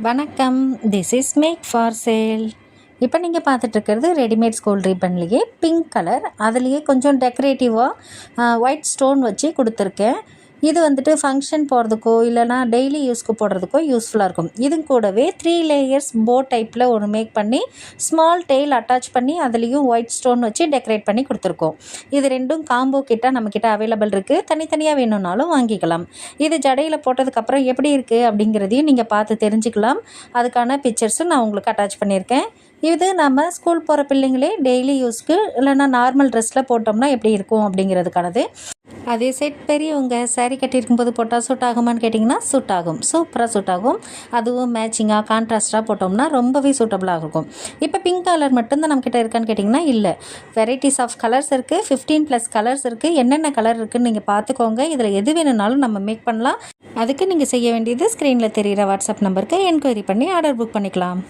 வணக்கம். This is make for sale. இப்போ நீங்கள் பார்த்துட்ருக்கிறது ரெடிமேட் ஸ்கூல் ரிப்பன்லேயே பிங்க் கலர், அதுலேயே கொஞ்சம் டெக்கரேட்டிவாக ஒயிட் ஸ்டோன் வச்சு கொடுத்துருக்கேன். இது வந்துட்டு ஃபங்க்ஷன் போகிறதுக்கோ இல்லைனா டெய்லி யூஸ்க்கு போடுறதுக்கோ யூஸ்ஃபுல்லாக இருக்கும். இது கூடவே 3 லேயர்ஸ் போ டைப்பில் ஒரு மேக் பண்ணி ஸ்மால் டெய்ல் அட்டாச் பண்ணி அதுலேயும் ஒயிட் ஸ்டோன் வச்சு டெக்கரேட் பண்ணி கொடுத்துருக்கோம். இது ரெண்டும் காம்போ கிட்ட நம்மக்கிட்ட அவைலபிள் இருக்குது. தனித்தனியாக வேணும்னாலும் வாங்கிக்கலாம். இது ஜடையில் போட்டதுக்கப்புறம் எப்படி இருக்குது அப்படிங்கிறதையும் நீங்கள் பார்த்து தெரிஞ்சுக்கலாம். அதுக்கான பிக்சர்ஸும் நான் உங்களுக்கு அட்டாச் பண்ணியிருக்கேன். இது நம்ம ஸ்கூல் போகிற பிள்ளைங்களே டெய்லி யூஸ்க்கு இல்லைனா நார்மல் ட்ரெஸ்ஸில் போட்டோம்னா எப்படி இருக்கும் அப்படிங்கிறதுக்கானது. அதே செட் பெரியவங்க சாரீ கட்டியிருக்கும்போது போட்டால் சூட் ஆகுமான்னு கேட்டிங்கன்னா சூட் ஆகும். சூப்பராக சூட் ஆகும். அதுவும் மேட்சிங்காக கான்ட்ராஸ்ட்டாக போட்டோம்னா ரொம்பவே சூட்டபுளாக இருக்கும். இப்போ பிங்க் கலர் மட்டும்தான் நம்மக்கிட்ட இருக்கான்னு கேட்டிங்கன்னா இல்லை, வெரைட்டிஸ் ஆஃப் கலர்ஸ் இருக்குது. 15+ கலர்ஸ் இருக்குது. என்னென்ன கலர் இருக்குதுன்னு நீங்கள் பார்த்துக்கோங்க. இதில் எது வேணும்னாலும் நம்ம மேக் பண்ணலாம். அதுக்கு நீங்கள் செய்ய வேண்டியது ஸ்க்ரீனில் தெரிகிற வாட்ஸ்அப் நம்பருக்கு என்கொயரி பண்ணி ஆர்டர் புக் பண்ணிக்கலாம்.